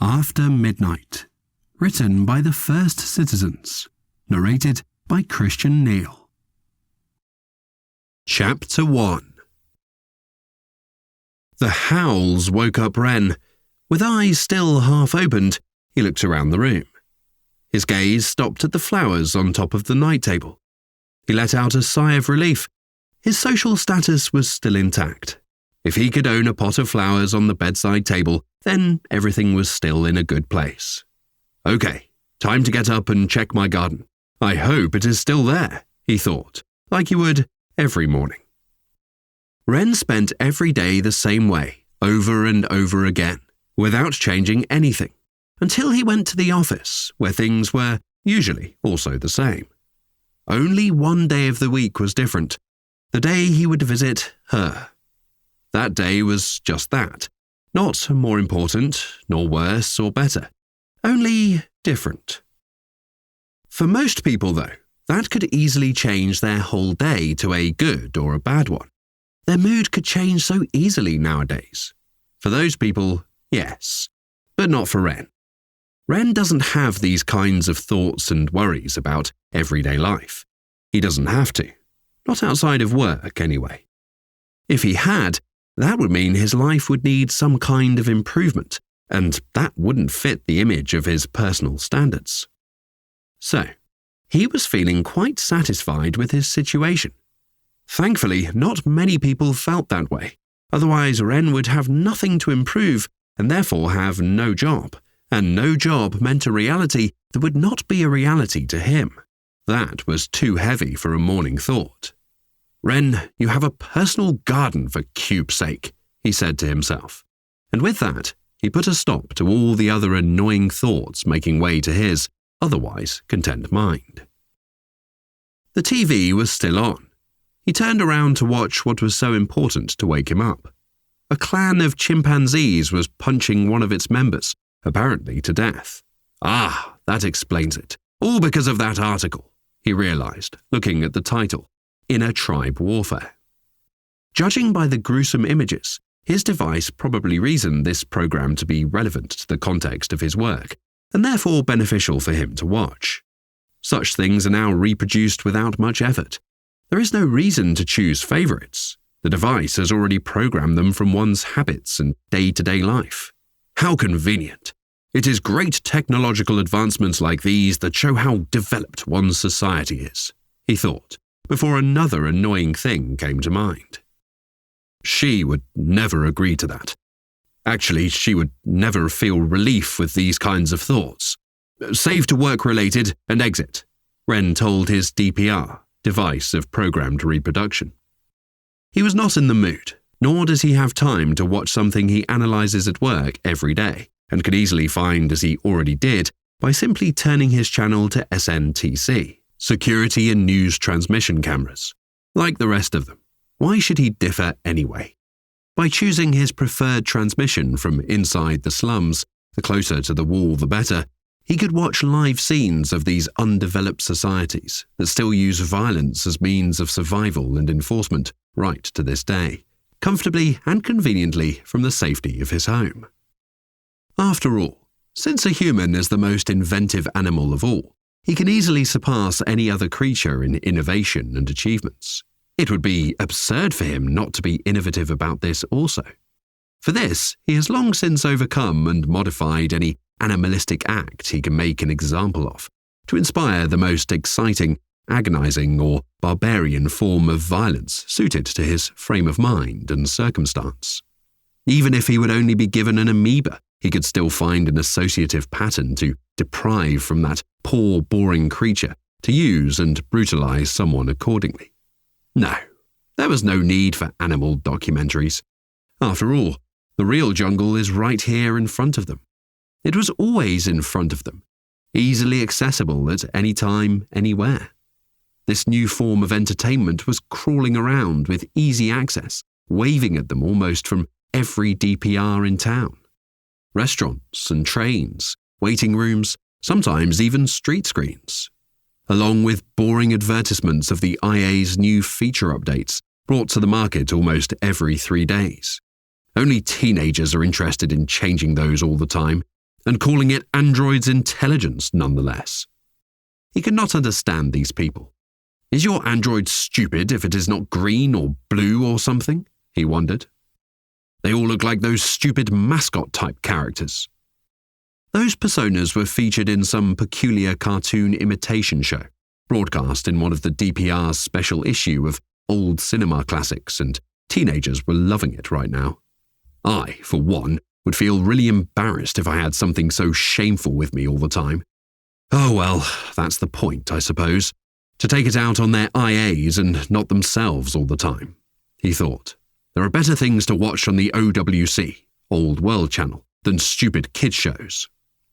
After Midnight, written by the First Citizens, narrated by Christian Neal. Chapter 1. The howls woke up Wren. With eyes still half opened, he looked around the room. His gaze stopped at the flowers on top of the night table. He let out a sigh of relief. His social status was still intact. If he could own a pot of flowers on the bedside table, then everything was still in a good place. Okay, time to get up and check my garden. I hope it is still there, he thought, like he would every morning. Wren spent every day the same way, over and over again, without changing anything, until he went to the office, where things were usually also the same. Only one day of the week was different, the day he would visit her. That day was just that, not more important, nor worse or better, only different. For most people, though, that could easily change their whole day to a good or a bad one. Their mood could change so easily nowadays. For those people, yes, but not for Wren. Wren doesn't have these kinds of thoughts and worries about everyday life. He doesn't have to, not outside of work anyway. If he had, that would mean his life would need some kind of improvement, and that wouldn't fit the image of his personal standards. So, he was feeling quite satisfied with his situation. Thankfully, not many people felt that way. Otherwise, Wren would have nothing to improve and therefore have no job. And no job meant a reality that would not be a reality to him. That was too heavy for a morning thought. Wren, you have a personal garden for cube's sake, he said to himself. And with that, he put a stop to all the other annoying thoughts making way to his, otherwise content mind. The TV was still on. He turned around to watch what was so important to wake him up. A clan of chimpanzees was punching one of its members, apparently to death. Ah, that explains it. All because of that article, he realized, looking at the title, Inner Tribe Warfare. Judging by the gruesome images, his device probably reasoned this program to be relevant to the context of his work, and therefore beneficial for him to watch. Such things are now reproduced without much effort. There is no reason to choose favorites. The device has already programmed them from one's habits and day-to-day life. How convenient. It is great technological advancements like these that show how developed one's society is, he thought, before another annoying thing came to mind. She would never agree to that. Actually, she would never feel relief with these kinds of thoughts. Save to work-related and exit, Wren told his DPR, device of programmed reproduction. He was not in the mood, nor does he have time to watch something he analyzes at work every day, and could easily find, as he already did, by simply turning his channel to SNTC, Security and News Transmission Cameras. Like the rest of them, why should he differ anyway? By choosing his preferred transmission from inside the slums, the closer to the wall the better, he could watch live scenes of these undeveloped societies that still use violence as means of survival and enforcement right to this day, comfortably and conveniently from the safety of his home. After all, since a human is the most inventive animal of all, he can easily surpass any other creature in innovation and achievements. It would be absurd for him not to be innovative about this also. For this, he has long since overcome and modified any animalistic act he can make an example of, to inspire the most exciting, agonizing, or barbarian form of violence suited to his frame of mind and circumstance. Even if he would only be given an amoeba, he could still find an associative pattern to deprive from that poor, boring creature, to use and brutalize someone accordingly. No, there was no need for animal documentaries. After all, the real jungle is right here in front of them. It was always in front of them, easily accessible at any time, anywhere. This new form of entertainment was crawling around with easy access, waving at them almost from every DPR in town. Restaurants and trains, waiting rooms, sometimes even street screens. Along with boring advertisements of the IA's new feature updates brought to the market almost every 3 days. Only teenagers are interested in changing those all the time, and calling it android's intelligence nonetheless. He could not understand these people. Is your android stupid if it is not green or blue or something? He wondered. They all look like those stupid mascot-type characters. Those personas were featured in some peculiar cartoon imitation show, broadcast in one of the DPR's special issue of old cinema classics, and teenagers were loving it right now. I, for one, would feel really embarrassed if I had something so shameful with me all the time. Oh well, that's the point, I suppose. To take it out on their IAs and not themselves all the time, he thought. There are better things to watch on the OWC, Old World Channel, than stupid kids shows.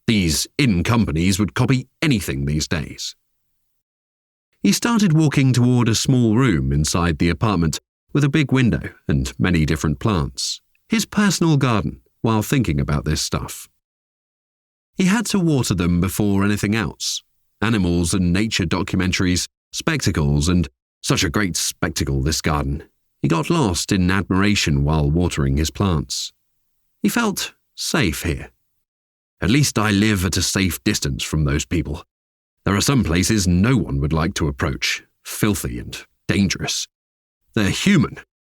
These in-companies would copy anything these days. He started walking toward a small room inside the apartment with a big window and many different plants. His personal garden, while thinking about this stuff. He had to water them before anything else. Animals and nature documentaries, spectacles, and such a great spectacle, this garden. He got lost in admiration while watering his plants. He felt safe here. At least I live at a safe distance from those people. There are some places no one would like to approach, filthy and dangerous. They're human,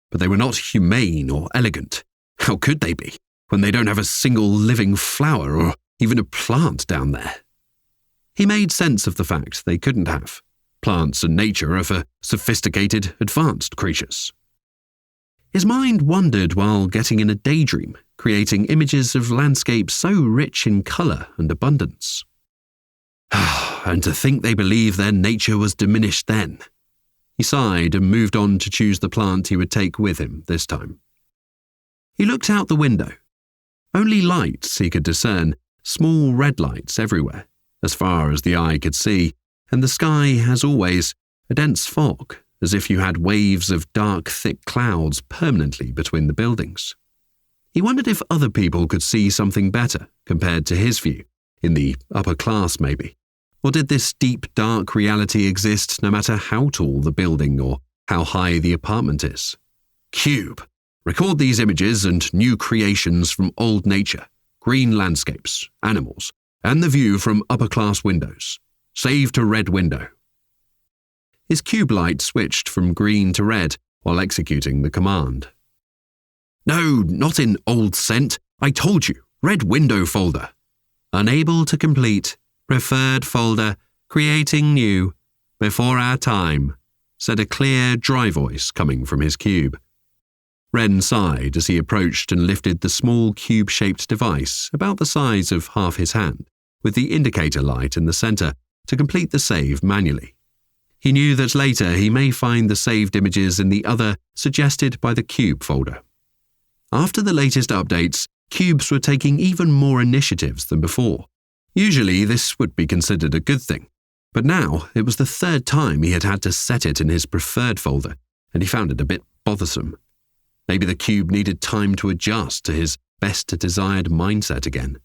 but they were not humane or elegant. How could they be, when they don't have a single living flower or even a plant down there? He made sense of the fact they couldn't have. Plants and nature are for sophisticated, advanced creatures. His mind wandered while getting in a daydream, creating images of landscapes so rich in colour and abundance. And to think they believed their nature was diminished then. He sighed and moved on to choose the plant he would take with him this time. He looked out the window. Only lights he could discern, small red lights everywhere, as far as the eye could see, and the sky, as always, a dense fog, as if you had waves of dark, thick clouds permanently between the buildings. He wondered if other people could see something better compared to his view, in the upper class maybe. Or did this deep, dark reality exist no matter how tall the building or how high the apartment is? Cube. Record these images and new creations from old nature, green landscapes, animals, and the view from upper-class windows. Save to red window. His cube light switched from green to red while executing the command. No, not in old scent. I told you, red window folder. Unable to complete. Preferred folder. Creating new. Before our time, said a clear, dry voice coming from his cube. Wren sighed as he approached and lifted the small cube-shaped device about the size of half his hand, with the indicator light in the center, to complete the save manually. He knew that later he may find the saved images in the other suggested by the cube folder. After the latest updates, cubes were taking even more initiatives than before. Usually this would be considered a good thing, but now it was the third time he had had to set it in his preferred folder, and he found it a bit bothersome. Maybe the cube needed time to adjust to his best-desired mindset again.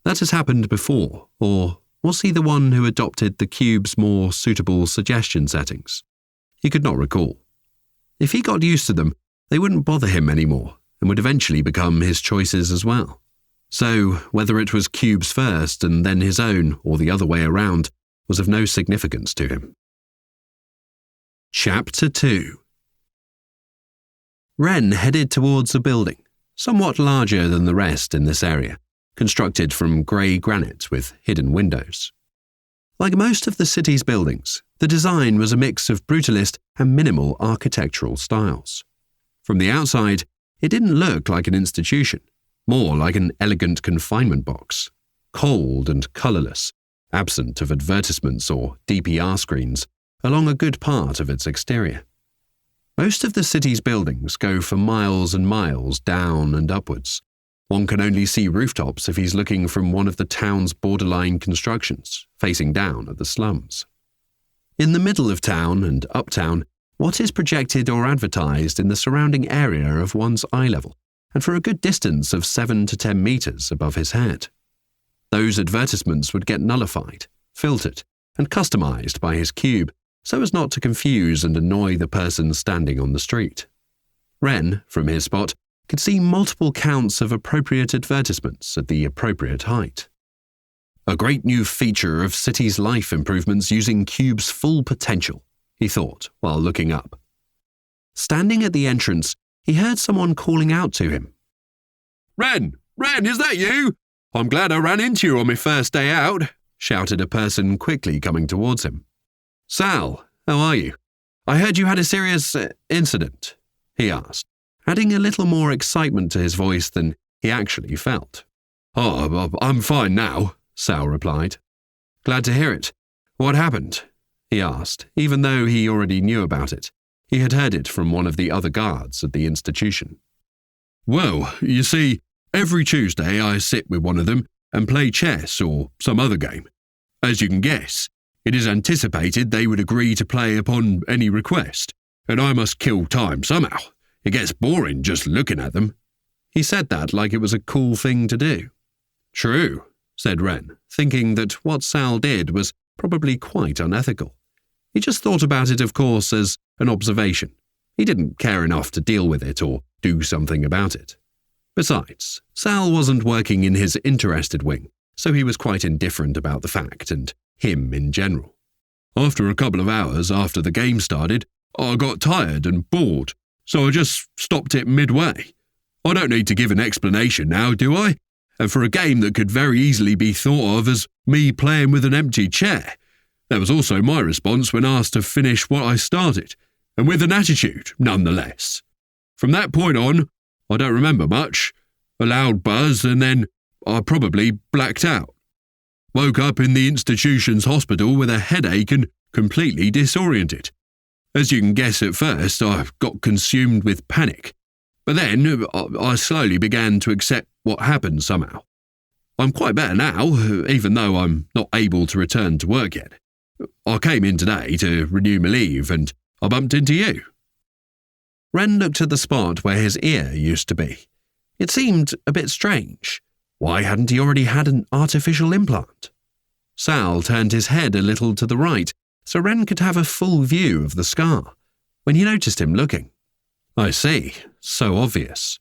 That has happened before, or was he the one who adopted the cube's more suitable suggestion settings? He could not recall. If he got used to them, they wouldn't bother him anymore and would eventually become his choices as well. So, whether it was Cube's first and then his own, or the other way around, was of no significance to him. Chapter 2. Wren headed towards a building, somewhat larger than the rest in this area, constructed from grey granite with hidden windows. Like most of the city's buildings, the design was a mix of brutalist and minimal architectural styles. From the outside, it didn't look like an institution, more like an elegant confinement box, cold and colourless, absent of advertisements or DPR screens along a good part of its exterior. Most of the city's buildings go for miles and miles down and upwards. One can only see rooftops if he's looking from one of the town's borderline constructions, facing down at the slums. In the middle of town and uptown, what is projected or advertised in the surrounding area of one's eye level, and for a good distance of 7 to 10 metres above his head. Those advertisements would get nullified, filtered, and customised by his cube, so as not to confuse and annoy the person standing on the street. Wren, from his spot, could see multiple counts of appropriate advertisements at the appropriate height, A great new feature of city's life improvements using Cube's full potential, he thought while looking up. Standing at the entrance, he heard someone calling out to him. "Ren! Ren, is that you? I'm glad I ran into you on my first day out," shouted a person quickly coming towards him. "Sal, how are you? I heard you had a serious incident," he asked, adding a little more excitement to his voice than he actually felt. "Oh, I'm fine now," Sal replied. "Glad to hear it. What happened?" he asked, even though he already knew about it. He had heard it from one of the other guards at the institution. "Well, you see, every Tuesday I sit with one of them and play chess or some other game. As you can guess, it is anticipated they would agree to play upon any request, and I must kill time somehow. It gets boring just looking at them." He said that like it was a cool thing to do. "True," said Ren, thinking that what Sal did was probably quite unethical. He just thought about it, of course, as an observation. He didn't care enough to deal with it or do something about it. Besides, Sal wasn't working in his interested wing, so he was quite indifferent about the fact and him in general. "After a couple of hours after the game started, I got tired and bored, so I just stopped it midway. I don't need to give an explanation now, do I? And for a game that could very easily be thought of as me playing with an empty chair. That was also my response when asked to finish what I started, and with an attitude, nonetheless. From that point on, I don't remember much. A loud buzz, and then I probably blacked out. Woke up in the institution's hospital with a headache and completely disoriented. As you can guess, at first I got consumed with panic, but then I slowly began to accept what happened somehow. I'm quite better now, even though I'm not able to return to work yet. I came in today to renew my leave and I bumped into you." Ren looked at the spot where his ear used to be. It seemed a bit strange. Why hadn't he already had an artificial implant? Sal turned his head a little to the right so Ren could have a full view of the scar when he noticed him looking. "I see, so obvious."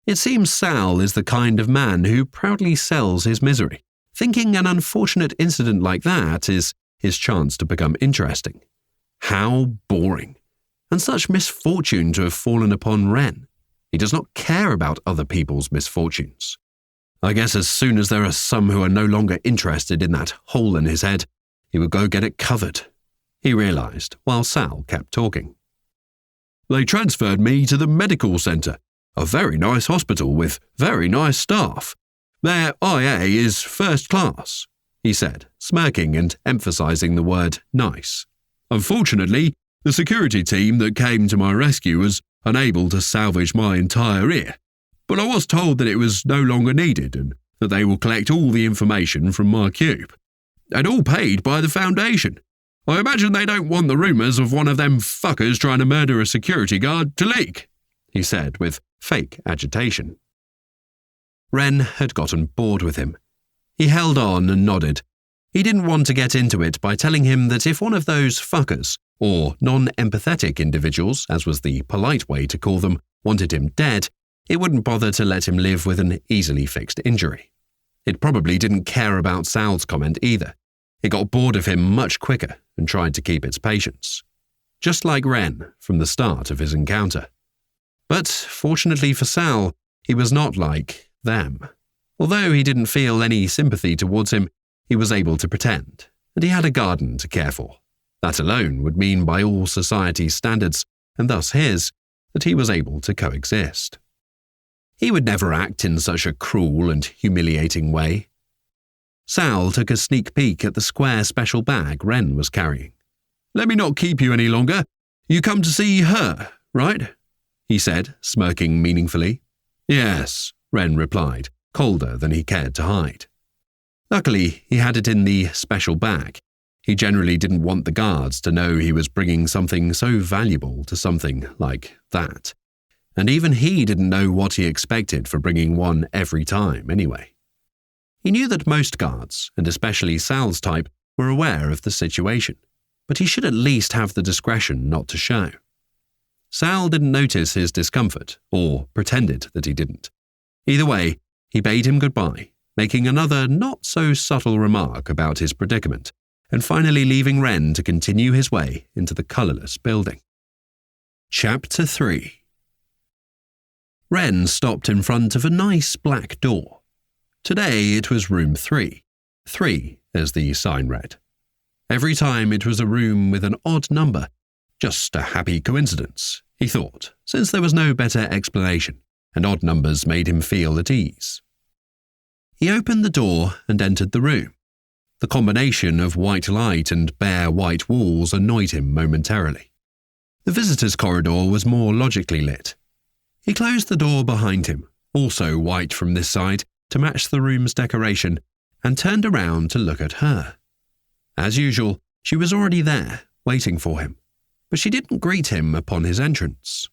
It seems Sal is the kind of man who proudly sells his misery, thinking an unfortunate incident like that is his chance to become interesting. How boring. And such misfortune to have fallen upon Ren. He does not care about other people's misfortunes. I guess as soon as there are some who are no longer interested in that hole in his head, he would go get it covered, he realized while Sal kept talking. "They transferred me to the medical centre, a very nice hospital with very nice staff. Their IA is first class," he said, smirking and emphasizing the word nice. "Unfortunately, the security team that came to my rescue was unable to salvage my entire ear, but I was told that it was no longer needed and that they will collect all the information from my cube. And all paid by the Foundation. I imagine they don't want the rumours of one of them fuckers trying to murder a security guard to leak," he said with fake agitation. Ren had gotten bored with him. He held on and nodded. He didn't want to get into it by telling him that if one of those fuckers, or non-empathetic individuals, as was the polite way to call them, wanted him dead, it wouldn't bother to let him live with an easily fixed injury. It probably didn't care about Sal's comment either. It got bored of him much quicker and tried to keep its patience. Just like Ren from the start of his encounter. But fortunately for Sal, he was not like them. Although he didn't feel any sympathy towards him, he was able to pretend, and he had a garden to care for. That alone would mean by all society's standards, and thus his, that he was able to coexist. He would never act in such a cruel and humiliating way. Sal took a sneak peek at the square special bag Ren was carrying. "Let me not keep you any longer. You come to see her, right?" he said, smirking meaningfully. "Yes," Ren replied, colder than he cared to hide. Luckily, he had it in the special bag. He generally didn't want the guards to know he was bringing something so valuable to something like that. And even he didn't know what he expected for bringing one every time anyway. He knew that most guards, and especially Sal's type, were aware of the situation, but he should at least have the discretion not to show. Sal didn't notice his discomfort, or pretended that he didn't. Either way, he bade him goodbye, making another not-so-subtle remark about his predicament, and finally leaving Wren to continue his way into the colourless building. Chapter 3. Wren stopped in front of a nice black door. Today it was room 3. 3, as the sign read. Every time it was a room with an odd number. Just a happy coincidence, he thought, since there was no better explanation, and odd numbers made him feel at ease. He opened the door and entered the room. The combination of white light and bare white walls annoyed him momentarily. The visitors' corridor was more logically lit. He closed the door behind him, also white from this side, to match the room's decoration, and turned around to look at her. As usual, she was already there, waiting for him, but she didn't greet him upon his entrance.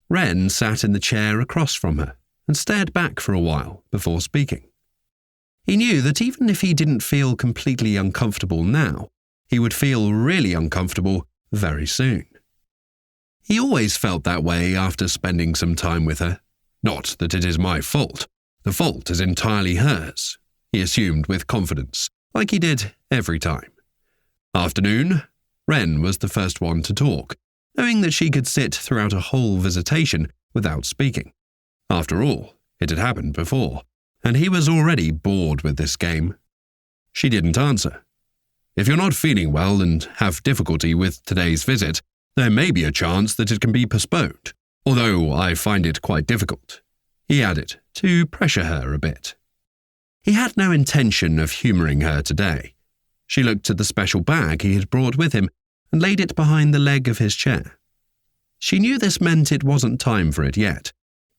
Wren sat in the chair across from her and stared back for a while before speaking. He knew that even if he didn't feel completely uncomfortable now, he would feel really uncomfortable very soon. He always felt that way after spending some time with her. Not that it is my fault. The fault is entirely hers, he assumed with confidence, like he did every time. Afternoon, Wren was the first one to talk, knowing that she could sit throughout a whole visitation without speaking. After all, it had happened before, and he was already bored with this game. She didn't answer. If you're not feeling well and have difficulty with today's visit, there may be a chance that it can be postponed, although I find it quite difficult, he added, to pressure her a bit. He had no intention of humouring her today. She looked at the special bag he had brought with him and laid it behind the leg of his chair. She knew this meant it wasn't time for it yet.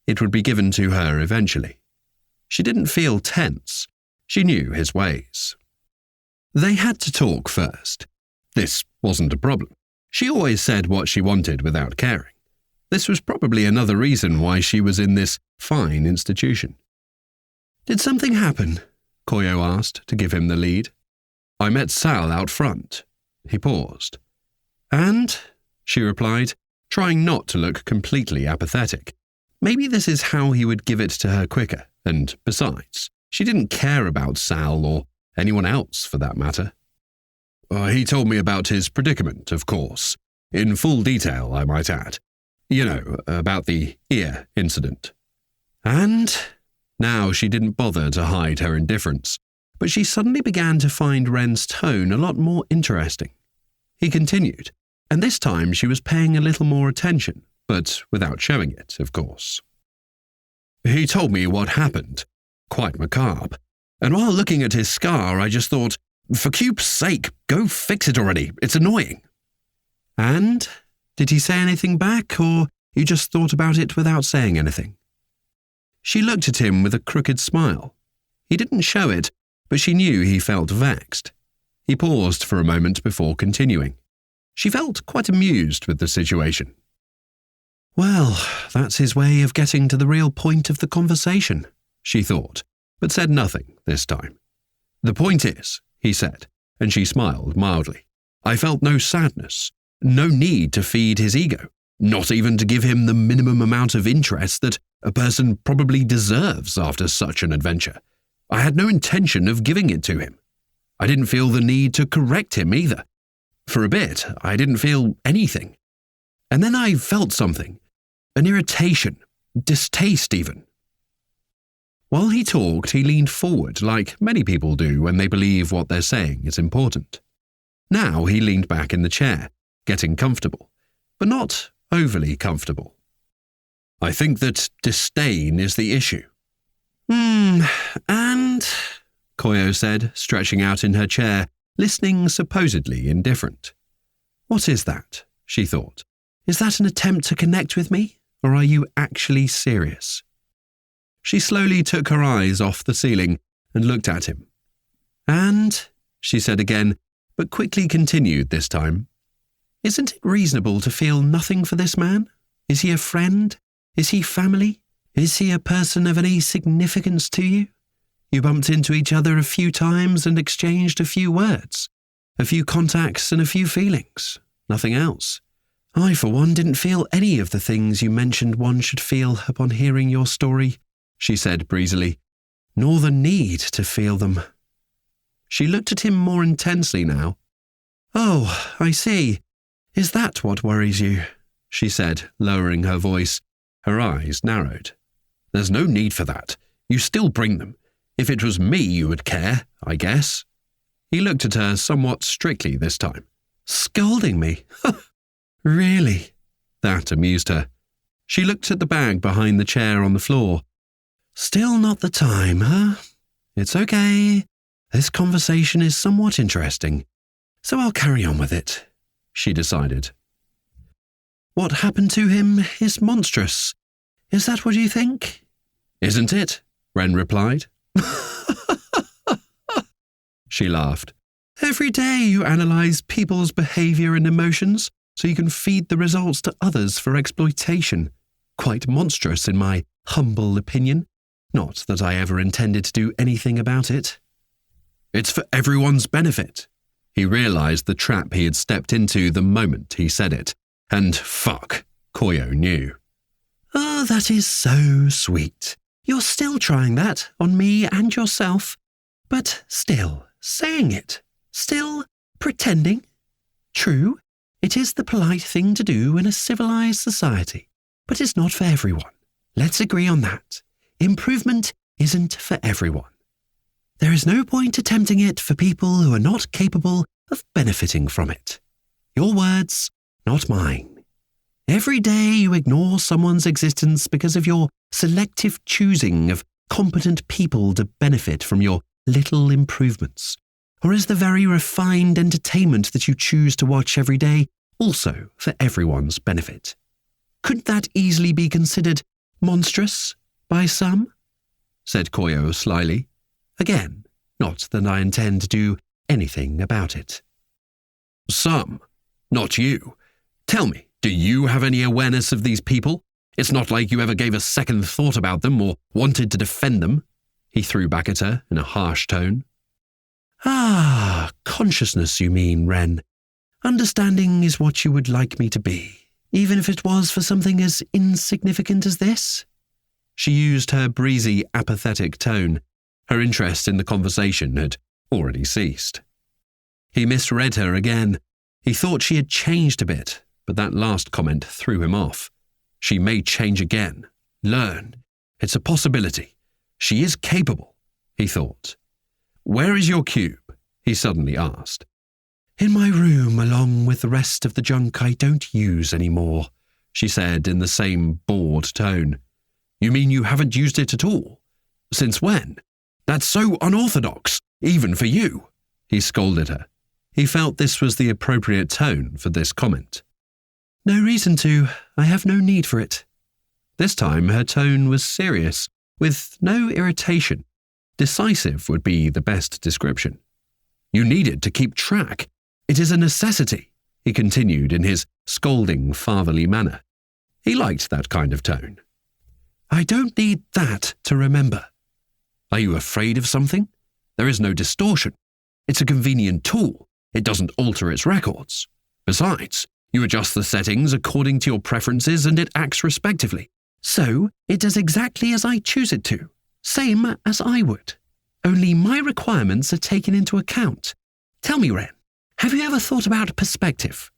It would be given to her eventually. She didn't feel tense. She knew his ways. They had to talk first. This wasn't a problem. She always said what she wanted without caring. This was probably another reason why she was in this fine institution. Did something happen? Koyo asked to give him the lead. I met Sal out front. He paused. And? She replied, trying not to look completely apathetic. Maybe this is how he would give it to her quicker, and besides, she didn't care about Sal or anyone else for that matter. He told me about his predicament, of course. In full detail, I might add. You know, about the ear incident. And? Now she didn't bother to hide her indifference, but she suddenly began to find Wren's tone a lot more interesting. He continued, and this time she was paying a little more attention, but without showing it, of course. He told me what happened. Quite macabre. And while looking at his scar, I just thought, for Cube's sake, go fix it already. It's annoying. And? Did he say anything back, or you just thought about it without saying anything? She looked at him with a crooked smile. He didn't show it, but she knew he felt vexed. He paused for a moment before continuing. She felt quite amused with the situation. Well, that's his way of getting to the real point of the conversation, she thought, but said nothing this time. The point is, he said, and she smiled mildly, I felt no sadness, no need to feed his ego, not even to give him the minimum amount of interest that a person probably deserves after such an adventure. I had no intention of giving it to him. I didn't feel the need to correct him either. For a bit, I didn't feel anything. And then I felt something. An irritation, distaste even. While he talked, he leaned forward like many people do when they believe what they're saying is important. Now he leaned back in the chair, getting comfortable, but not overly comfortable. I think that disdain is the issue. And? Koyo said, stretching out in her chair, listening supposedly indifferent. What is that? She thought. Is that an attempt to connect with me, or are you actually serious? She slowly took her eyes off the ceiling and looked at him. And? She said again, but quickly continued this time. Isn't it reasonable to feel nothing for this man? Is he a friend? Is he family? Is he a person of any significance to you? You bumped into each other a few times and exchanged a few words, a few contacts and a few feelings. Nothing else. I, for one, didn't feel any of the things you mentioned one should feel upon hearing your story, she said breezily. nor the need to feel them. She looked at him more intensely now. "Oh, I see. Is that what worries you?" she said, lowering her voice. Her eyes narrowed. "There's no need for that. You still bring them. If it was me you would care, I guess." He looked at her somewhat strictly this time. "Scolding me? Really?" That amused her. She looked at the bag behind the chair on the floor. "Still not the time, huh? It's okay. This conversation is somewhat interesting, so I'll carry on with it," she decided. "What happened to him is monstrous. Is that what you think?" "Isn't it?" Wren replied. She laughed. "Every day you analyze people's behavior and emotions so you can feed the results to others for exploitation. Quite monstrous in my humble opinion. Not that I ever intended to do anything about it." "It's for everyone's benefit." He realized the trap he had stepped into the moment he said it. And fuck, Koyo knew. "Oh, that is so sweet. You're still trying that on me and yourself, but still saying it, still pretending. True, it is the polite thing to do in a civilized society, but it's not for everyone. Let's agree on that. Improvement isn't for everyone. There is no point attempting it for people who are not capable of benefiting from it. Your words, not mine. Every day you ignore someone's existence because of your selective choosing of competent people to benefit from your little improvements. Or is the very refined entertainment that you choose to watch every day also for everyone's benefit? Couldn't that easily be considered monstrous by some?" said Koyo slyly. "Again, not that I intend to do anything about it." "Some? Not you. Tell me, do you have any awareness of these people? It's not like you ever gave a second thought about them or wanted to defend them," he threw back at her in a harsh tone. "Ah, consciousness, you mean, Wren. Understanding is what you would like me to be, even if it was for something as insignificant as this?" She used her breezy, apathetic tone. Her interest in the conversation had already ceased. He misread her again. He thought she had changed a bit, but that last comment threw him off. She may change again. Learn. It's a possibility. She is capable, he thought. "Where is your cube?" he suddenly asked. "In my room, along with the rest of the junk I don't use anymore," she said in the same bored tone. "You mean you haven't used it at all? Since when? That's so unorthodox, even for you," he scolded her. He felt this was the appropriate tone for this comment. "No reason to. I have no need for it." This time her tone was serious, with no irritation. Decisive would be the best description. "You need it to keep track. It is a necessity," he continued in his scolding, fatherly manner. He liked that kind of tone. "I don't need that to remember." "Are you afraid of something? There is no distortion. It's a convenient tool. It doesn't alter its records. Besides, you adjust the settings according to your preferences and it acts respectively. So, it does exactly as I choose it to. Same as I would. Only my requirements are taken into account. Tell me, Wren, have you ever thought about perspective?"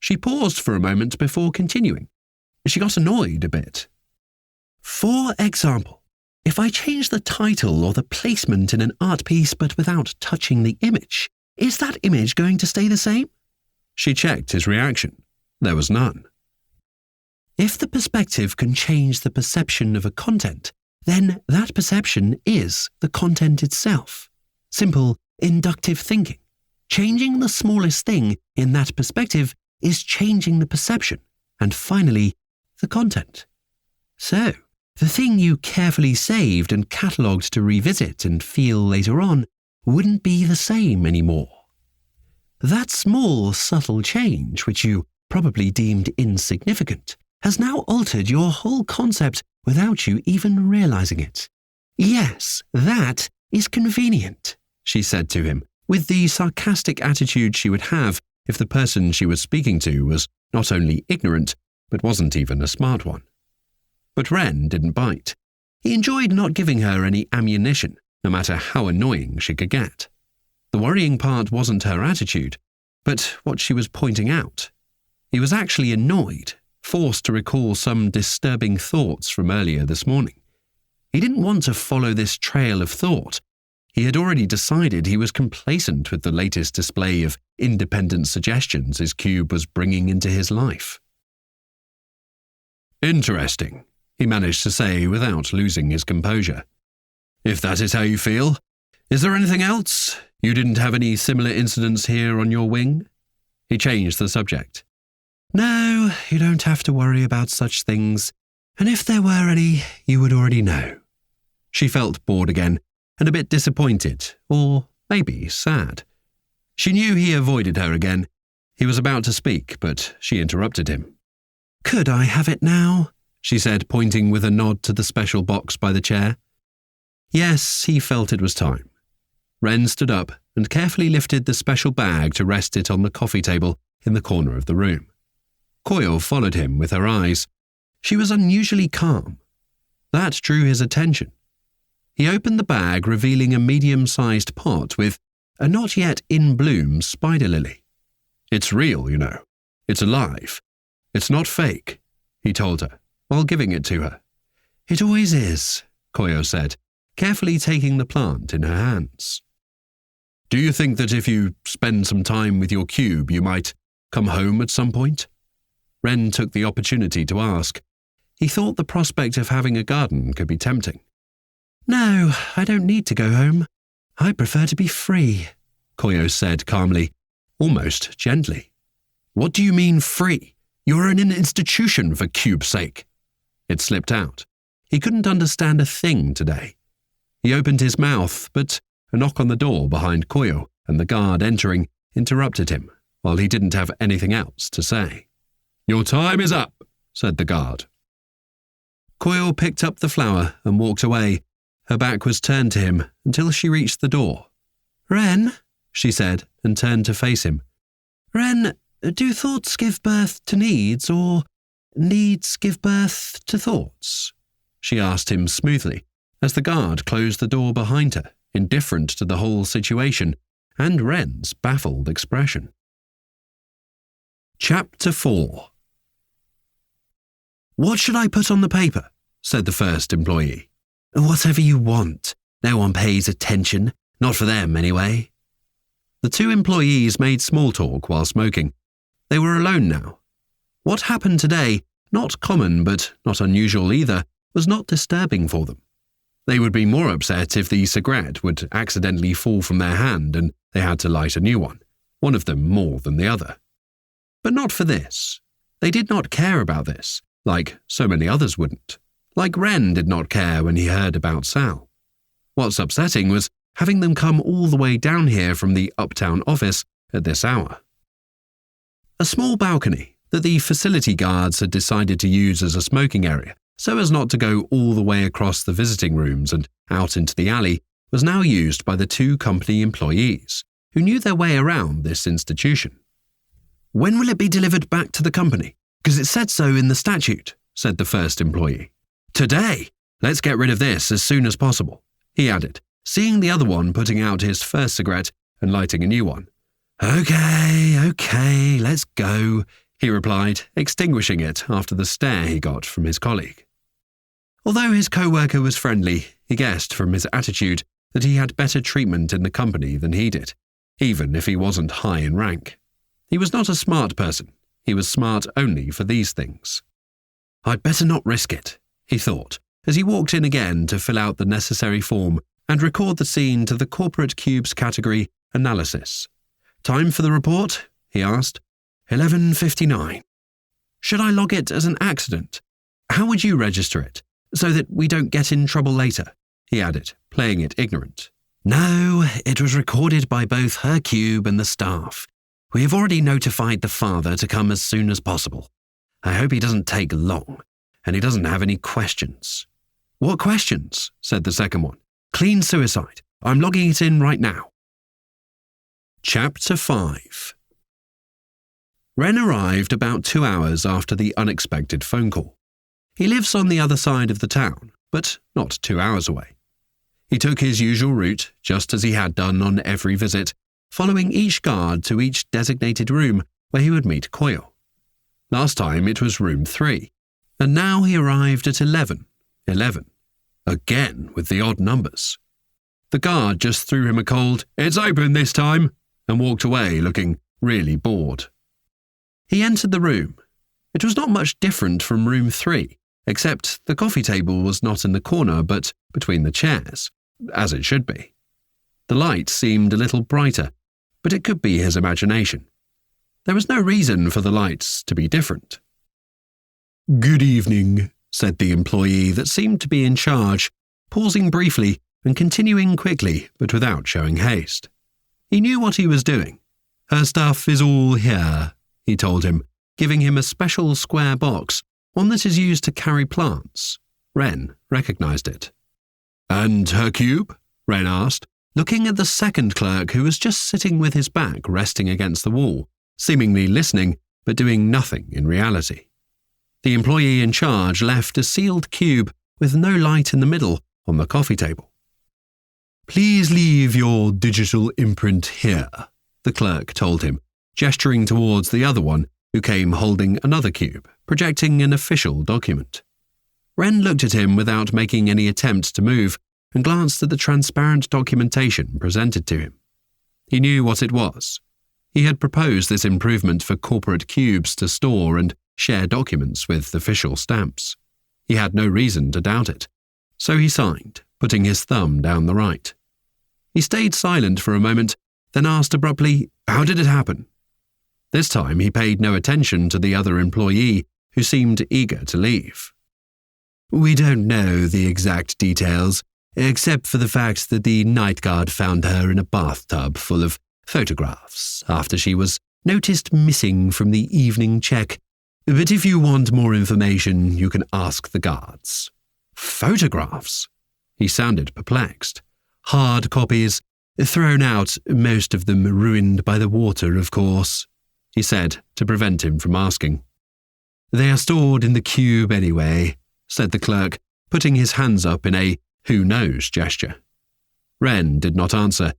She paused for a moment before continuing. She got annoyed a bit. "For example, if I change the title or the placement in an art piece but without touching the image, is that image going to stay the same?" She checked his reaction. There was none. "If the perspective can change the perception of a content, then that perception is the content itself. Simple, inductive thinking. Changing the smallest thing in that perspective is changing the perception, and finally, the content. So, the thing you carefully saved and catalogued to revisit and feel later on wouldn't be the same anymore. That small, subtle change, which you probably deemed insignificant, has now altered your whole concept without you even realizing it. Yes, that is convenient," she said to him, with the sarcastic attitude she would have if the person she was speaking to was not only ignorant, but wasn't even a smart one. But Wren didn't bite. He enjoyed not giving her any ammunition, no matter how annoying she could get. The worrying part wasn't her attitude, but what she was pointing out. He was actually annoyed, forced to recall some disturbing thoughts from earlier this morning. He didn't want to follow this trail of thought. He had already decided he was complacent with the latest display of independent suggestions his cube was bringing into his life. "Interesting," he managed to say without losing his composure. "If that is how you feel, is there anything else? You didn't have any similar incidents here on your wing?" He changed the subject. "No, you don't have to worry about such things, and if there were any, you would already know." She felt bored again, and a bit disappointed, or maybe sad. She knew he avoided her again. He was about to speak, but she interrupted him. "Could I have it now?" she said, pointing with a nod to the special box by the chair. Yes, he felt it was time. Wren stood up and carefully lifted the special bag to rest it on the coffee table in the corner of the room. Koyo followed him with her eyes. She was unusually calm. That drew his attention. He opened the bag, revealing a medium-sized pot with a not-yet-in-bloom spider lily. "It's real, you know. It's alive. It's not fake," he told her, while giving it to her. "It always is," Koyo said, carefully taking the plant in her hands. "Do you think that if you spend some time with your cube, you might come home at some point?" Wren took the opportunity to ask. He thought the prospect of having a garden could be tempting. "No, I don't need to go home. I prefer to be free," Koyo said calmly, almost gently. "What do you mean free? You're in an institution, for cube's sake." It slipped out. He couldn't understand a thing today. He opened his mouth, but a knock on the door behind Koyo and the guard entering interrupted him, while he didn't have anything else to say. "Your time is up," said the guard. Koyo picked up the flower and walked away. Her back was turned to him until she reached the door. "Wren," she said, and turned to face him. "Wren, do thoughts give birth to needs, or needs give birth to thoughts?" she asked him smoothly, as the guard closed the door behind her, indifferent to the whole situation and Wren's baffled expression. Chapter 4. "What should I put on the paper?" said the first employee. "Whatever you want. No one pays attention. Not for them, anyway." The two employees made small talk while smoking. They were alone now. What happened today, not common but not unusual either, was not disturbing for them. They would be more upset if the cigarette would accidentally fall from their hand and they had to light a new one of them more than the other. But not for this. They did not care about this, like so many others wouldn't. Like Wren did not care when he heard about Sal. What's upsetting was having them come all the way down here from the uptown office at this hour. A small balcony that the facility guards had decided to use as a smoking area so as not to go all the way across the visiting rooms and out into the alley was now used by the two company employees, who knew their way around this institution. "When will it be delivered back to the company? Because it said so in the statute," said the first employee. "Today. Let's get rid of this as soon as possible," he added, seeing the other one putting out his first cigarette and lighting a new one. Okay, let's go," he replied, extinguishing it after the stare he got from his colleague. Although his co-worker was friendly, he guessed from his attitude that he had better treatment in the company than he did, even if he wasn't high in rank. He was not a smart person. He was smart only for these things. "I'd better not risk it," he thought, as he walked in again to fill out the necessary form and record the scene to the corporate cubes category analysis. "Time for the report?" he asked. 11:59. "Should I log it as an accident? How would you register it, so that we don't get in trouble later?" he added, playing it ignorant. "No, it was recorded by both her cube and the staff. We have already notified the father to come as soon as possible. I hope he doesn't take long, and he doesn't have any questions." "What questions?" said the second one. "Clean suicide. I'm logging it in right now." Chapter 5. Wren arrived about 2 hours after the unexpected phone call. He lives on the other side of the town, but not 2 hours away. He took his usual route, just as he had done on every visit, following each guard to each designated room where he would meet Coyle. Last time it was room 3, and now he arrived at 11, again with the odd numbers. The guard just threw him a cold, "It's open this time," and walked away looking really bored. He entered the room. It was not much different from room 3, except the coffee table was not in the corner but between the chairs, as it should be. The light seemed a little brighter, but it could be his imagination. There was no reason for the lights to be different. "Good evening," said the employee that seemed to be in charge, pausing briefly and continuing quickly but without showing haste. He knew what he was doing. "Her stuff is all here," he told him, giving him a special square box, one that is used to carry plants. Wren recognized it. "And her cube?" Wren asked, looking at the second clerk who was just sitting with his back resting against the wall, seemingly listening but doing nothing in reality. The employee in charge left a sealed cube with no light in the middle on the coffee table. "Please leave your digital imprint here," the clerk told him, gesturing towards the other one who came holding another cube, projecting an official document. Wren looked at him without making any attempt to move and glanced at the transparent documentation presented to him. He knew what it was. He had proposed this improvement for corporate cubes to store and share documents with official stamps. He had no reason to doubt it, so he signed, putting his thumb down the right. He stayed silent for a moment, then asked abruptly, "How did it happen?" This time he paid no attention to the other employee, who seemed eager to leave. "We don't know the exact details, except for the fact that the night guard found her in a bathtub full of photographs after she was noticed missing from the evening check. But if you want more information, you can ask the guards." "Photographs?" He sounded perplexed. "Hard copies, thrown out, most of them ruined by the water, of course," he said to prevent him from asking. "They are stored in the cube anyway," said the clerk, putting his hands up in a "who knows" gesture. Wren did not answer.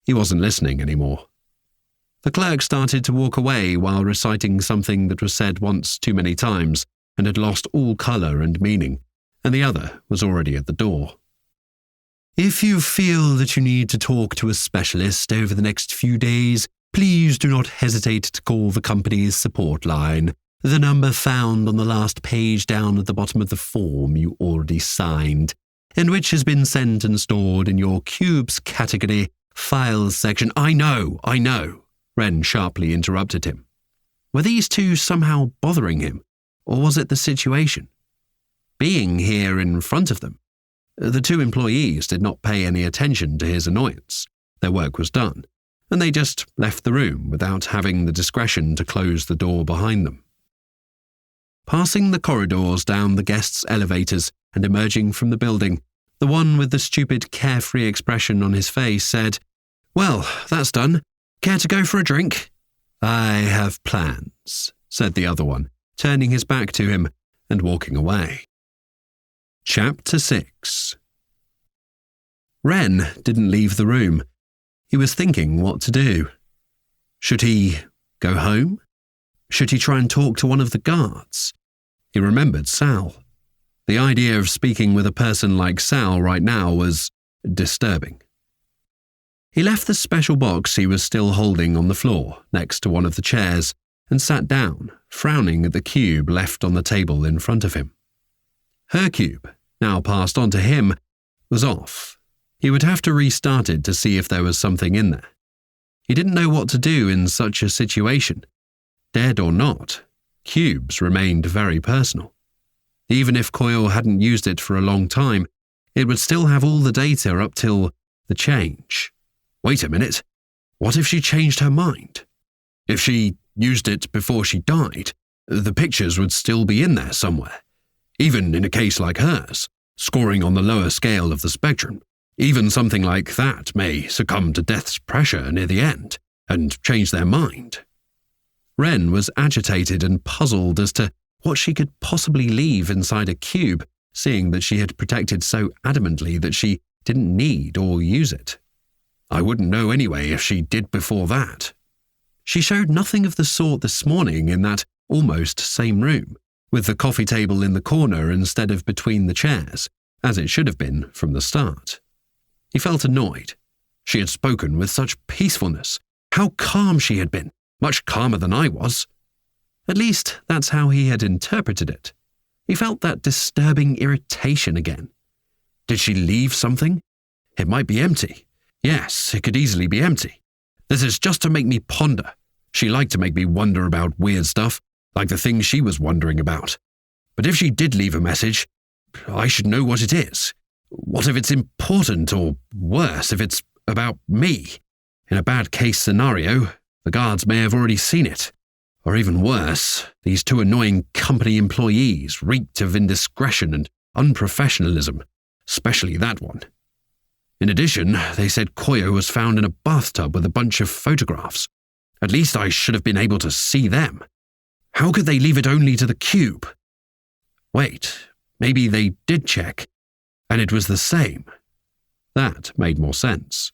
He wasn't listening anymore. The clerk started to walk away while reciting something that was said once too many times and had lost all colour and meaning, and the other was already at the door. "If you feel that you need to talk to a specialist over the next few days, please do not hesitate to call the company's support line, the number found on the last page down at the bottom of the form you already signed, and which has been sent and stored in your Cubes category Files section." I know, Wren sharply interrupted him. Were these two somehow bothering him, or was it the situation? Being here in front of them, the two employees did not pay any attention to his annoyance. Their work was done, and they just left the room without having the discretion to close the door behind them. Passing the corridors down the guests' elevators and emerging from the building, the one with the stupid, carefree expression on his face said, "Well, that's done. Care to go for a drink?" "I have plans," said the other one, turning his back to him and walking away. Chapter 6. Wren didn't leave the room. He was thinking what to do. Should he go home? Should he try and talk to one of the guards? He remembered Sal. The idea of speaking with a person like Sal right now was disturbing. He left the special box he was still holding on the floor next to one of the chairs and sat down, frowning at the cube left on the table in front of him. Her cube, now passed on to him, was off. He would have to restart it to see if there was something in there. He didn't know what to do in such a situation. Dead or not, cubes remained very personal. Even if Coyle hadn't used it for a long time, it would still have all the data up till the change. Wait a minute, what if she changed her mind? If she used it before she died, the pictures would still be in there somewhere. Even in a case like hers, scoring on the lower scale of the spectrum, even something like that may succumb to death's pressure near the end and change their mind. Wren was agitated and puzzled as to what she could possibly leave inside a cube seeing that she had protected so adamantly that she didn't need or use it. I wouldn't know anyway if she did before that. She showed nothing of the sort this morning in that almost same room, with the coffee table in the corner instead of between the chairs, as it should have been from the start. He felt annoyed. She had spoken with such peacefulness. How calm she had been, much calmer than I was. At least that's how he had interpreted it. He felt that disturbing irritation again. Did she leave something? It might be empty. Yes, it could easily be empty. This is just to make me ponder. She liked to make me wonder about weird stuff, like the things she was wondering about. But if she did leave a message, I should know what it is. What if it's important, or worse, if it's about me? In a bad case scenario, the guards may have already seen it. Or even worse, these two annoying company employees reeked of indiscretion and unprofessionalism, especially that one. In addition, they said Koyo was found in a bathtub with a bunch of photographs. At least I should have been able to see them. How could they leave it only to the cube? Wait, maybe they did check, and it was the same. That made more sense.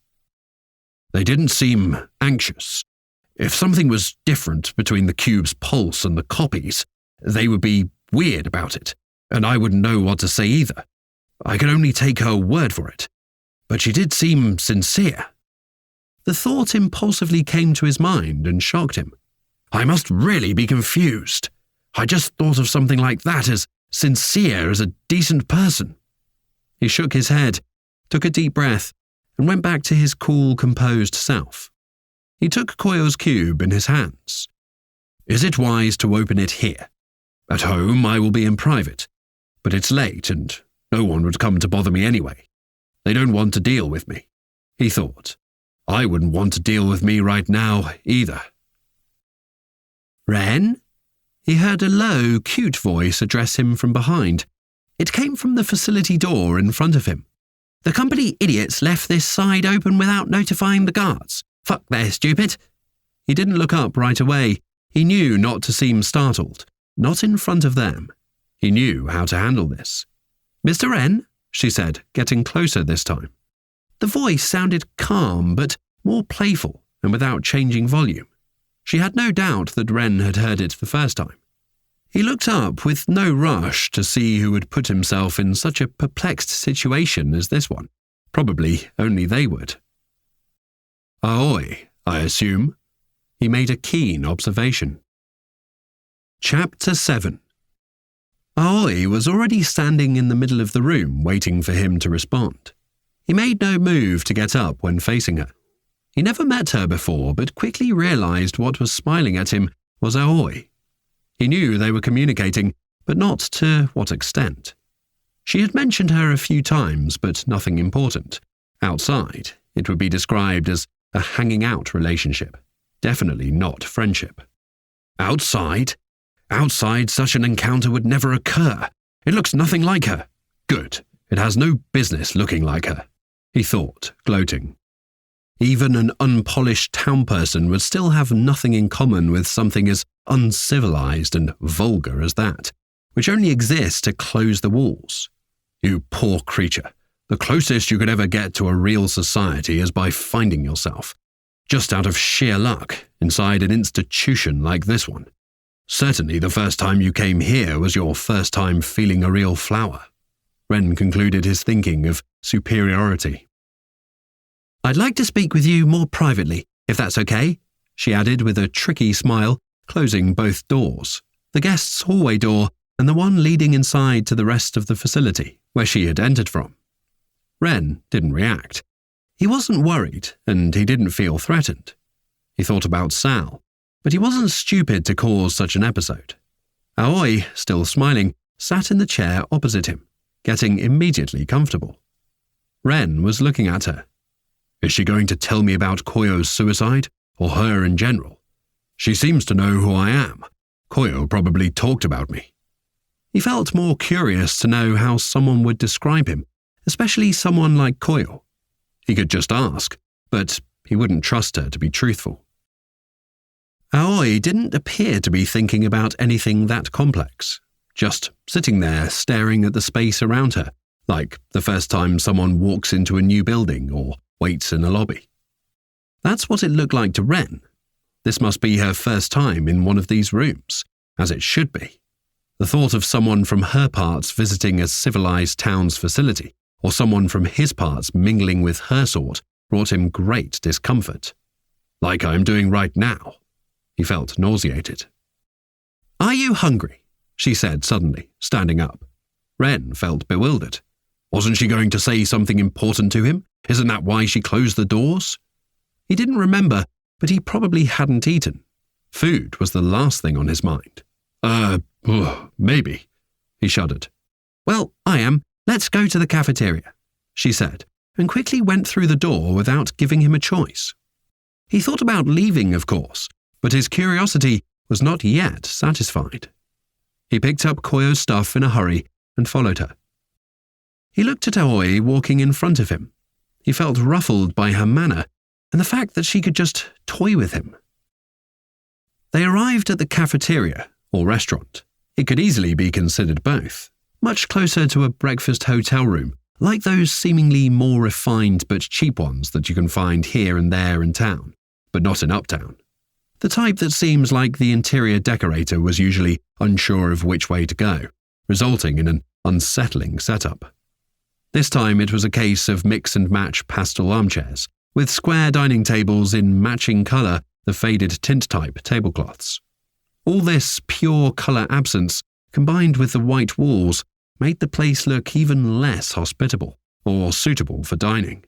They didn't seem anxious. If something was different between the cube's pulse and the copies, they would be weird about it, and I wouldn't know what to say either. I could only take her word for it. But she did seem sincere. The thought impulsively came to his mind and shocked him. I must really be confused. I just thought of something like that as sincere as a decent person. He shook his head, took a deep breath, and went back to his cool, composed self. He took Koyo's cube in his hands. Is it wise to open it here? At home, I will be in private, but it's late and no one would come to bother me anyway. They don't want to deal with me, he thought. I wouldn't want to deal with me right now either. Ren? He heard a low, cute voice address him from behind. It came from the facility door in front of him. The company idiots left this side open without notifying the guards. Fuck, they're stupid. He didn't look up right away. He knew not to seem startled. Not in front of them. He knew how to handle this. Mr. Wren, she said, getting closer this time. The voice sounded calm, but more playful and without changing volume. She had no doubt that Wren had heard it the first time. He looked up with no rush to see who would put himself in such a perplexed situation as this one. Probably only they would. Aoi, I assume. He made a keen observation. Chapter 7. Aoi was already standing in the middle of the room waiting for him to respond. He made no move to get up when facing her. He never met her before, but quickly realized what was smiling at him was Aoi. He knew they were communicating, but not to what extent. She had mentioned her a few times, but nothing important. Outside, it would be described as a hanging out relationship. Definitely not friendship. Outside? Outside, such an encounter would never occur. It looks nothing like her. Good. It has no business looking like her, he thought, gloating. Even an unpolished town person would still have nothing in common with something as uncivilized and vulgar as that, which only exists to close the walls. You poor creature. The closest you could ever get to a real society is by finding yourself, just out of sheer luck, inside an institution like this one. Certainly the first time you came here was your first time feeling a real flower. Wren concluded his thinking of superiority. I'd like to speak with you more privately, if that's okay, she added with a tricky smile, closing both doors, the guest's hallway door and the one leading inside to the rest of the facility, where she had entered from. Wren didn't react. He wasn't worried, and he didn't feel threatened. He thought about Sal, but he wasn't stupid to cause such an episode. Aoi, still smiling, sat in the chair opposite him, getting immediately comfortable. Wren was looking at her. Is she going to tell me about Koyo's suicide, or her in general? She seems to know who I am. Koyo probably talked about me. He felt more curious to know how someone would describe him, especially someone like Koyo. He could just ask, but he wouldn't trust her to be truthful. Aoi didn't appear to be thinking about anything that complex. just sitting there staring at the space around her, like the first time someone walks into a new building or waits in a lobby. That's what it looked like to Wren. This must be her first time in one of these rooms, as it should be. The thought of someone from her parts visiting a civilized town's facility, or someone from his parts mingling with her sort, brought him great discomfort. Like I'm doing right now. He felt nauseated. "Are you hungry?" she said suddenly, standing up. Wren felt bewildered. Wasn't she going to say something important to him? Isn't that why she closed the doors? He didn't remember, but he probably hadn't eaten. Food was the last thing on his mind. Maybe, he shuddered. "Well, I am. Let's go to the cafeteria," she said, and quickly went through the door without giving him a choice. He thought about leaving, of course, but his curiosity was not yet satisfied. He picked up Koyo's stuff in a hurry and followed her. He looked at Aoi walking in front of him. He felt ruffled by her manner and the fact that she could just toy with him. They arrived at the cafeteria, or restaurant. It could easily be considered both, much closer to a breakfast hotel room, like those seemingly more refined but cheap ones that you can find here and there in town, but not in Uptown. The type that seems like the interior decorator was usually unsure of which way to go, resulting in an unsettling setup. This time it was a case of mix-and-match pastel armchairs, with square dining tables in matching colour, the faded tint-type tablecloths. All this pure colour absence, combined with the white walls, made the place look even less hospitable or suitable for dining.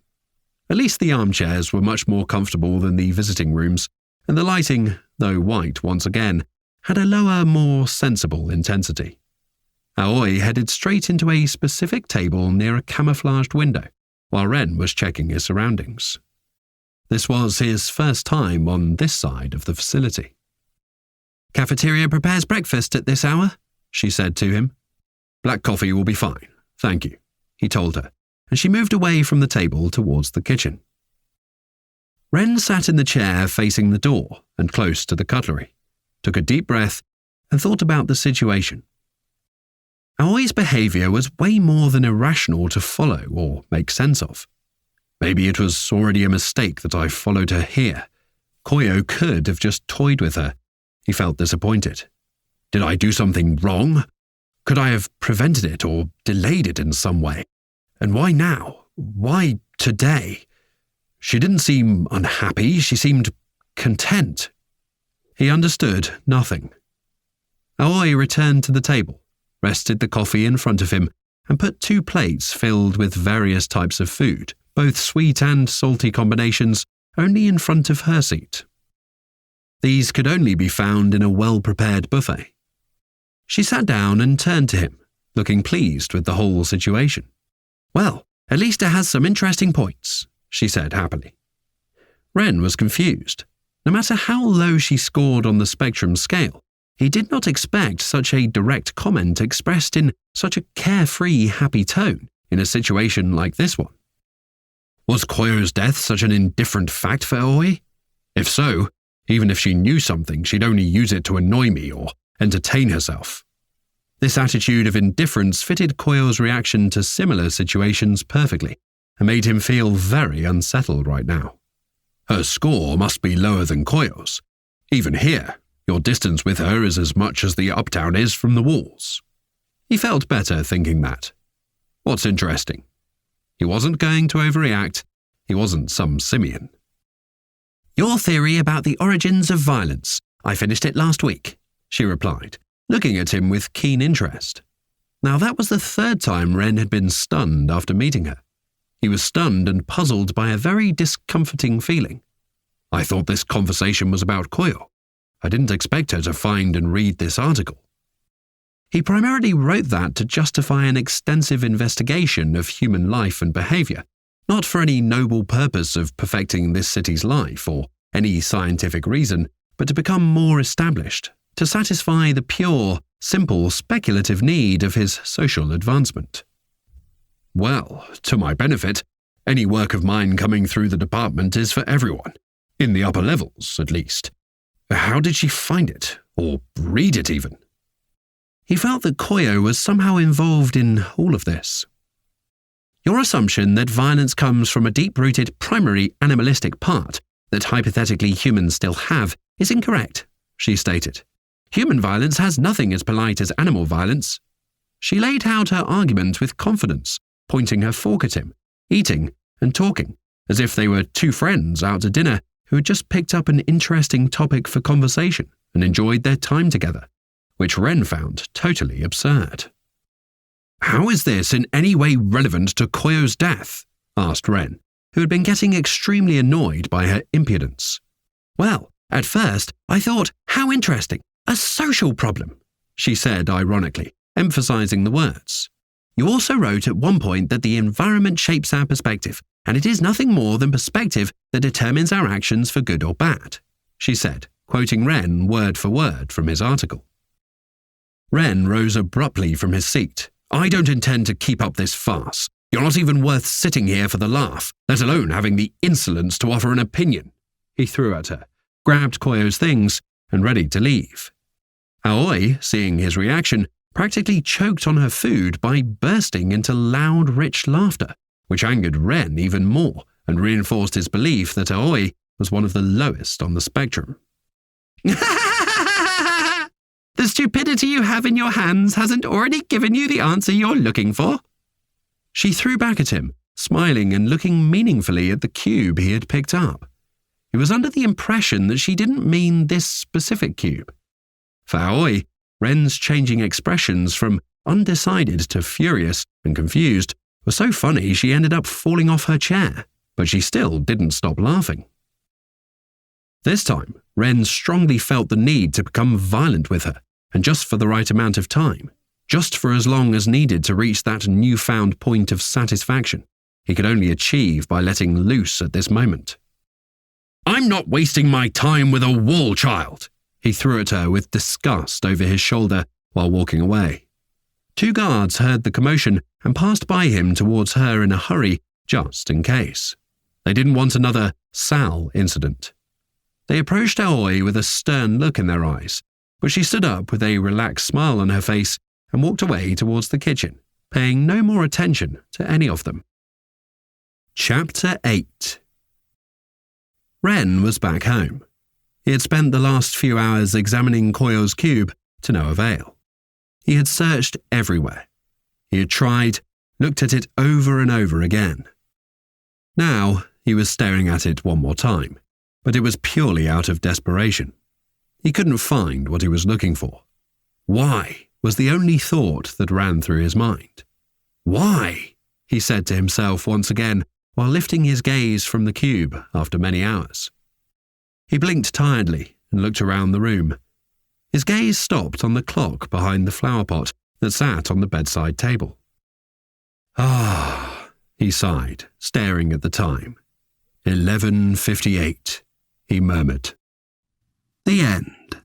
At least the armchairs were much more comfortable than the visiting rooms, and the lighting, though white once again, had a lower, more sensible intensity. Aoi headed straight into a specific table near a camouflaged window, while Wren was checking his surroundings. This was his first time on this side of the facility. "Cafeteria prepares breakfast at this hour," she said to him. "Black coffee will be fine, thank you," he told her, and she moved away from the table towards the kitchen. Wren sat in the chair facing the door and close to the cutlery, took a deep breath, and thought about the situation. Aoi's behaviour was way more than irrational to follow or make sense of. Maybe it was already a mistake that I followed her here. Koyo could have just toyed with her. He felt disappointed. Did I do something wrong? Could I have prevented it or delayed it in some way? And why now? Why today? She didn't seem unhappy, she seemed content. He understood nothing. Aoi returned to the table, rested the coffee in front of him, and put 2 plates filled with various types of food, both sweet and salty combinations, only in front of her seat. These could only be found in a well-prepared buffet. She sat down and turned to him, looking pleased with the whole situation. "Well, at least it has some interesting points," she said happily. Wren was confused. No matter how low she scored on the spectrum scale, he did not expect such a direct comment expressed in such a carefree, happy tone in a situation like this one. Was Koyo's death such an indifferent fact for Aoi? If so, even if she knew something, she'd only use it to annoy me or entertain herself. This attitude of indifference fitted Koyo's reaction to similar situations perfectly and made him feel very unsettled right now. Her score must be lower than Koyo's. Even here, your distance with her is as much as the Uptown is from the walls. He felt better thinking that. What's interesting? He wasn't going to overreact. He wasn't some simian. "Your theory about the origins of violence. I finished it last week," she replied, looking at him with keen interest. Now that was the 3rd time Wren had been stunned after meeting her. He was stunned and puzzled by a very discomforting feeling. I thought this conversation was about Koyo. I didn't expect her to find and read this article. He primarily wrote that to justify an extensive investigation of human life and behaviour, not for any noble purpose of perfecting this city's life or any scientific reason, but to become more established, to satisfy the pure, simple, speculative need of his social advancement. Well, to my benefit, any work of mine coming through the department is for everyone, in the upper levels, at least. How did she find it, or read it even? He felt that Koyo was somehow involved in all of this. Your assumption that violence comes from a deep-rooted primary animalistic part that hypothetically humans still have is incorrect, she stated. Human violence has nothing as polite as animal violence. She laid out her argument with confidence, pointing her fork at him, eating and talking, as if they were two friends out to dinner who had just picked up an interesting topic for conversation and enjoyed their time together, which Ren found totally absurd. "How is this in any way relevant to Koyo's death?" asked Ren, who had been getting extremely annoyed by her impudence. "Well, at first, I thought, how interesting, a social problem," she said ironically, emphasizing the words. "You also wrote at one point that the environment shapes our perspective, and it is nothing more than perspective that determines our actions for good or bad," she said, quoting Ren word for word from his article. Ren rose abruptly from his seat. "I don't intend to keep up this farce. You're not even worth sitting here for the laugh, let alone having the insolence to offer an opinion," he threw at her, grabbed Koyo's things, and ready to leave. Aoi, seeing his reaction, practically choked on her food by bursting into loud, rich laughter, which angered Ren even more and reinforced his belief that Aoi was one of the lowest on the spectrum. "The stupidity you have in your hands hasn't already given you the answer you're looking for?" She threw back at him, smiling and looking meaningfully at the cube he had picked up. He was under the impression that she didn't mean this specific cube. For Aoi, Ren's changing expressions from undecided to furious and confused were so funny she ended up falling off her chair, but she still didn't stop laughing. This time, Ren strongly felt the need to become violent with her, and just for the right amount of time, just for as long as needed to reach that newfound point of satisfaction he could only achieve by letting loose at this moment. "I'm not wasting my time with a wall child," he threw at her with disgust over his shoulder while walking away. Two guards heard the commotion and passed by him towards her in a hurry, just in case. They didn't want another Sal incident. They approached Aoi with a stern look in their eyes, but she stood up with a relaxed smile on her face and walked away towards the kitchen, paying no more attention to any of them. Chapter 8. Ren was back home. He had spent the last few hours examining Koyo's cube to no avail. He had searched everywhere. He had tried, looked at it over and over again. Now he was staring at it one more time, but it was purely out of desperation. He couldn't find what he was looking for. Why was the only thought that ran through his mind. Why? He said to himself once again while lifting his gaze from the cube after many hours. He blinked tiredly and looked around the room. His gaze stopped on the clock behind the flower pot that sat on the bedside table. "Ah," he sighed, staring at the time. 11:58, he murmured. The end.